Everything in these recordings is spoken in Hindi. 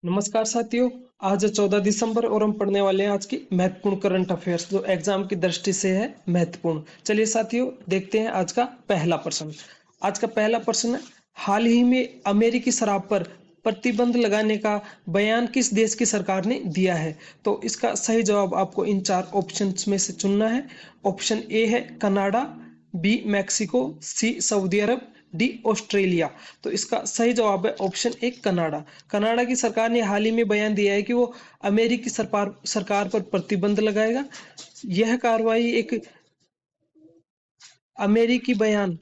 नमस्कार साथियों। आज 14 दिसंबर और हम पढ़ने वाले हैं आज की महत्वपूर्ण करंट अफेयर्स जो एग्जाम की दृष्टि से है महत्वपूर्ण। चलिए साथियों देखते हैं आज का पहला प्रश्न। आज का पहला प्रश्न है, हाल ही में अमेरिकी शराब पर प्रतिबंध लगाने का बयान किस देश की सरकार ने दिया है? तो इसका सही जवाब आपको इन चार ऑप्शंस में से चुनना है। ऑप्शन ए है Canada, B Mexico, C Saudi Arabia, D Australia. तो इसका सही जवाब है ऑप्शन ए कनाडा। कनाडा की सरकार ने हाल ही में बयान दिया है कि वो अमेरिकी सरकार पर प्रतिबंध लगाएगा। यह कार्रवाई एक अमेरिकी बयान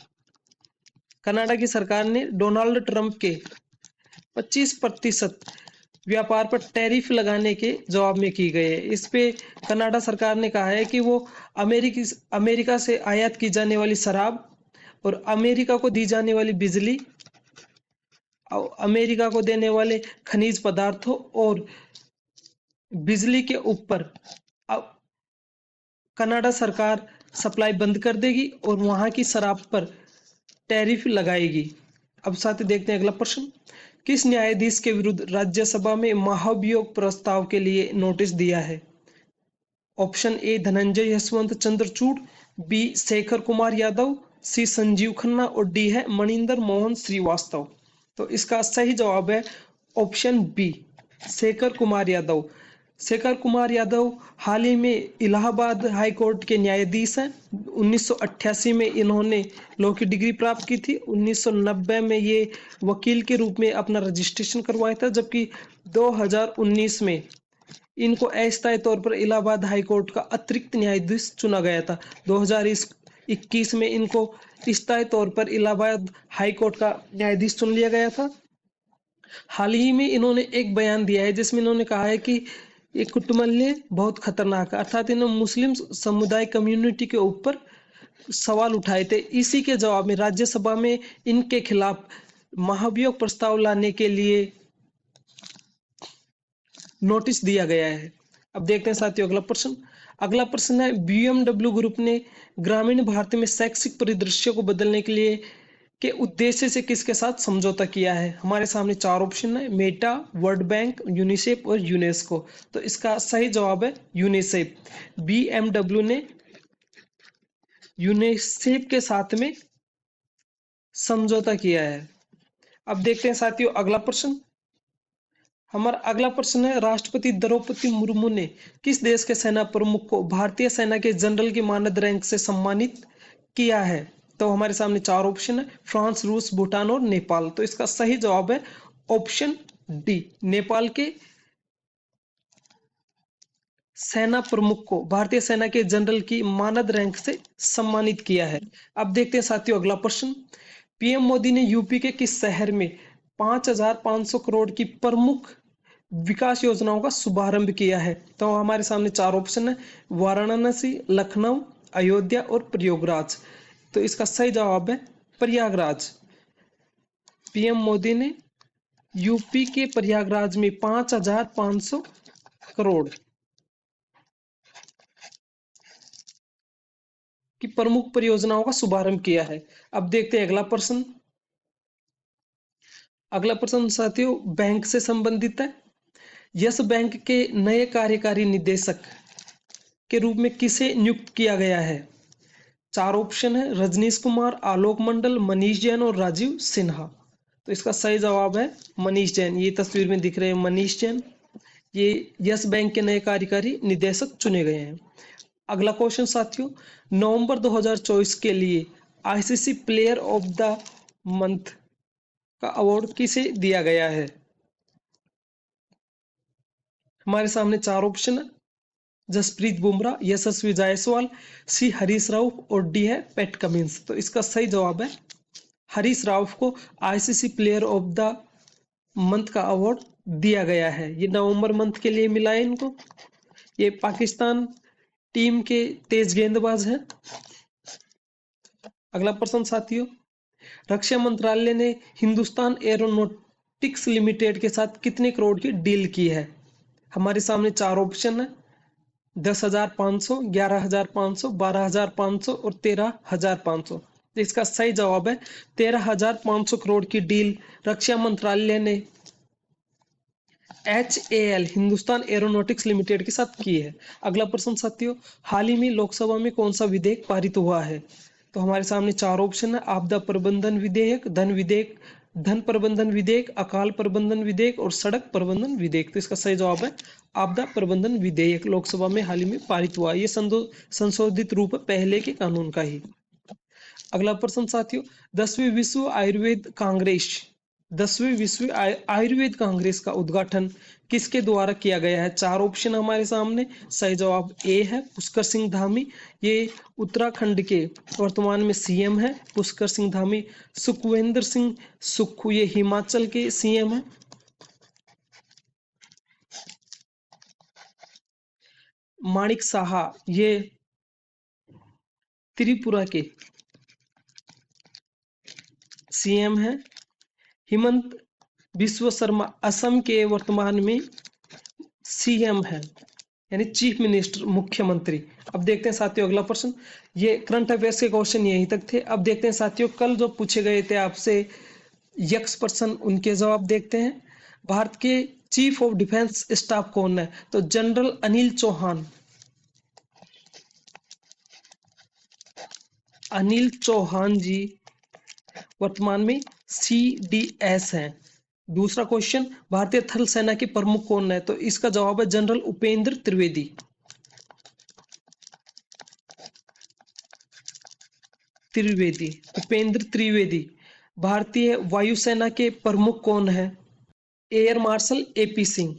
कनाडा की सरकार ने डोनाल्ड ट्रंप के 25% व्यापार पर टैरिफ लगाने के जवाब में की गई है। इस पे कनाडा सरकार ने कहा है कि वो अमेरिका से आयात की जाने वाली शराब और अमेरिका को दी जाने वाली बिजली, अमेरिका को देने वाले खनिज पदार्थों और बिजली के ऊपर कनाडा सरकार सप्लाई बंद कर देगी और वहां की शराब पर टैरिफ लगाएगी। अब साथ ही देखते हैं अगला प्रश्न। किस न्यायाधीश के विरुद्ध राज्यसभा में महाभियोग प्रस्ताव के लिए नोटिस दिया है? Option A Dhananjaya Yashwant Chandrachud, B Shekhar Kumar Yadav, C Sanjiv Khanna और डी है मणिंदर मोहन श्रीवास्तव। तो इसका सही जवाब है ऑप्शन बी शेखर कुमार यादव। शेखर कुमार यादव हाल ही में इलाहाबाद हाई कोर्ट के न्यायाधीश हैं। 1988 में इन्होंने लॉ की डिग्री प्राप्त की थी। 1990 में ये वकील के रूप में अपना रजिस्ट्रेशन करवाया था, जबकि 2019 में इनको अस्थायी तौर पर इलाहाबाद हाई कोर्ट का अतिरिक्त न्यायाधीश चुना गया था। 2021 में इनको स्थायी तौर पर इलाहाबाद हाई कोर्ट का न्यायाधीश चुन लिया गया था। हाल ही में इन्होंने एक बयान दिया है जिसमें इन्होंने कहा है कि ये कुटुंबल्य बहुत खतरनाक है, अर्थात इन्होंने मुस्लिम समुदाय कम्युनिटी के ऊपर सवाल उठाए थे। इसी के जवाब में राज्यसभा में इनके खिलाफ महाभियोग प्रस्ताव लाने के लिए नोटिस दिया गया है। अब देखते हैं साथियों अगला प्रश्न। अगला प्रश्न है, बीएमडब्ल्यू ग्रुप ने ग्रामीण भारत में शैक्षिक परिदृश्य को बदलने के लिए के उद्देश्य से किसके साथ समझौता किया है? हमारे सामने चार ऑप्शन है, मेटा, वर्ल्ड बैंक, यूनिसेफ और यूनेस्को। तो इसका सही जवाब है यूनिसेफ। बीएमडब्ल्यू ने यूनिसेफ के साथ में समझौता किया है। अब देखते हैं साथियों अगला प्रश्न। हमारा अगला प्रश्न है, राष्ट्रपति द्रौपदी मुर्मू ने किस देश के सेना प्रमुख को भारतीय सेना के जनरल की मानद रैंक से सम्मानित किया है? तो हमारे सामने चार ऑप्शन है, फ्रांस, रूस, भूटान और नेपाल। तो इसका सही जवाब है ऑप्शन डी, नेपाल के सेना प्रमुख को भारतीय सेना के जनरल की मानद रैंक से सम्मानित किया है। अब देखते हैं साथियों अगला प्रश्न। पीएम मोदी ने यूपी के किस शहर में 5,500 करोड़ की प्रमुख विकास योजनाओं का शुभारंभ किया है? तो हमारे सामने चार ऑप्शन है, वाराणसी, लखनऊ, अयोध्या और प्रयागराज। तो इसका सही जवाब है प्रयागराज। पीएम मोदी ने यूपी के प्रयागराज में 5,500 करोड़ की प्रमुख परियोजनाओं का शुभारंभ किया है। अब देखते हैं अगला प्रश्न। अगला प्रश्न साथियों बैंक से संबंधित है। यस बैंक के नए कार्यकारी निदेशक के रूप में किसे नियुक्त किया गया है? चार ऑप्शन है, रजनीश कुमार, आलोक मंडल, मनीष जैन और राजीव सिन्हा। तो इसका सही जवाब है मनीष जैन। ये तस्वीर में दिख रहे हैं मनीष जैन, ये यस बैंक के नए कार्यकारी निदेशक चुने गए हैं। अगला क्वेश्चन साथियों, नवंबर 2024 के लिए ICC player of the month का अवार्ड किसे दिया गया है? हमारे सामने चार ऑप्शन है, जसप्रीत बुमराह, यशस्वी जायसवाल, सी हरीश राव और डी है पैट कमिंस। तो इसका सही जवाब है हरीश राव को ICC player of the month का अवार्ड दिया गया है। ये नवंबर मंथ के लिए मिला है इनको। ये पाकिस्तान टीम के तेज गेंदबाज हैं। अगला प्रश्न साथियों, रक्षा मंत्रालय ने हिंदुस्तान एरोनॉटिक्स लिमिटेड के साथ कितने करोड़ की डील की है? हमारे सामने चार ऑप्शन है, 10,500, 11,500, 12,500 और 13,500। तो इसका सही जवाब है 13,500 करोड़ की डील रक्षा मंत्रालय ने HAL हिंदुस्तान एरोनॉटिक्स लिमिटेड के साथ की है। अगला प्रश्न साथियों, हाल ही में लोकसभा में कौन सा विधेयक पारित हुआ है? तो हमारे सामने चार ऑप्शन है, आपदा प्रबंधन विधेयक, धन प्रबंधन विधेयक, अकाल प्रबंधन विधेयक और सड़क प्रबंधन विधेयक। तो इसका सही जवाब है आपदा प्रबंधन विधेयक, लोकसभा में हाल ही में पारित हुआ। ये संशोधित रूप है पहले के कानून का ही। अगला प्रश्न साथियों, 10वीं विश्व आयुर्वेद कांग्रेस का उद्घाटन किसके द्वारा किया गया है? चार ऑप्शन हमारे सामने, सही जवाब ए है पुष्कर सिंह धामी। ये उत्तराखंड के वर्तमान में सीएम है पुष्कर सिंह धामी। सुखविंदर सिंह सुक्खू ये हिमाचल के सीएम है। माणिक साहा ये त्रिपुरा के सीएम है। हेमंत बिस्व शर्मा असम के वर्तमान में सीएम है, यानी चीफ मिनिस्टर, मुख्यमंत्री। अब देखते हैं साथियों अगला प्रश्न। ये करंट अफेयर्स के क्वेश्चन यहीं तक थे। अब देखते हैं साथियों कल जो पूछे गए थे आपसे यक्स प्रश्न, उनके जवाब देखते हैं। भारत के चीफ ऑफ डिफेंस स्टाफ कौन है? तो जनरल अनिल चौहान। अनिल चौहान जी वर्तमान में CDS हैं। दूसरा क्वेश्चन, भारतीय थल सेना के प्रमुख कौन है? तो इसका जवाब है जनरल उपेंद्र त्रिवेदी। उपेंद्र त्रिवेदी। भारतीय वायुसेना के प्रमुख कौन है? Air marshal AP Singh.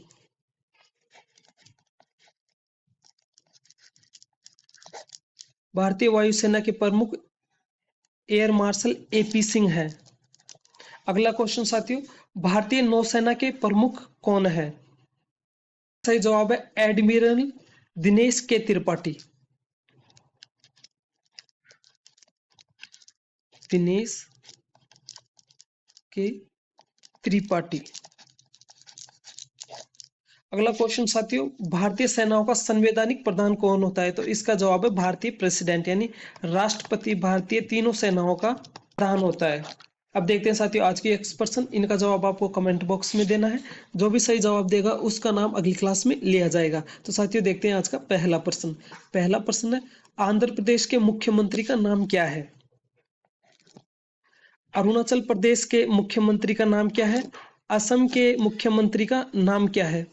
भारतीय वायुसेना के प्रमुख एयर मार्शल AP सिंह है। अगला क्वेश्चन साथियों, भारतीय नौसेना के प्रमुख कौन है? सही जवाब है एडमिरल दिनेश के त्रिपाठी। दिनेश के त्रिपाठी। अगला क्वेश्चन साथियों, भारतीय सेनाओं का संवैधानिक प्रधान कौन होता है? तो इसका जवाब है भारतीय प्रेसिडेंट, यानी राष्ट्रपति भारतीय तीनों सेनाओं का प्रधान होता है। अब देखते हैं साथियों आज की एक्स प्रश्न, इनका जवाब आपको कमेंट बॉक्स में देना है। जो भी सही जवाब देगा उसका नाम अगली क्लास में लिया जाएगा। तो साथियों देखते हैं आज का पहला प्रश्न। पहला प्रश्न है, आंध्र प्रदेश के मुख्यमंत्री का नाम क्या है? अरुणाचल प्रदेश के मुख्यमंत्री का नाम क्या है? असम के मुख्यमंत्री का नाम क्या है?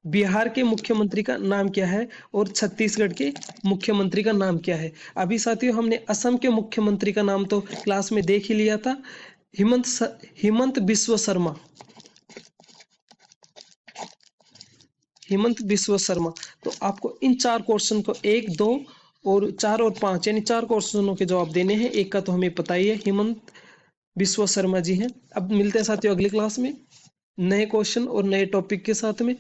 बिहार के मुख्यमंत्री का नाम क्या है? और छत्तीसगढ़ के मुख्यमंत्री का नाम क्या है? अभी साथियों हमने असम के मुख्यमंत्री का नाम तो क्लास में देख ही लिया था, हेमंत बिस्व शर्मा। हेमंत बिस्व शर्मा। तो आपको इन चार क्वेश्चन को 1, 2 और 4 और 5 यानी 4 क्वेश्चनों के जवाब देने हैं। एक का तो हमें पता ही है, हेमंत बिस्व शर्मा जी हैं। अब मिलते हैं साथियों अगली क्लास में नए क्वेश्चन और नए टॉपिक के साथ में।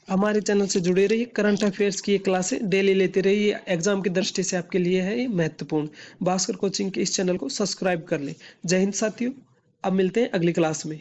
हमारे चैनल से जुड़े रहिए। करंट अफेयर्स की ये क्लासें डेली लेते रहिए, एग्जाम की दृष्टि से आपके लिए है ये महत्वपूर्ण। भास्कर कोचिंग के इस चैनल को सब्सक्राइब कर लें। जय हिंद साथियों, अब मिलते हैं अगली क्लास में।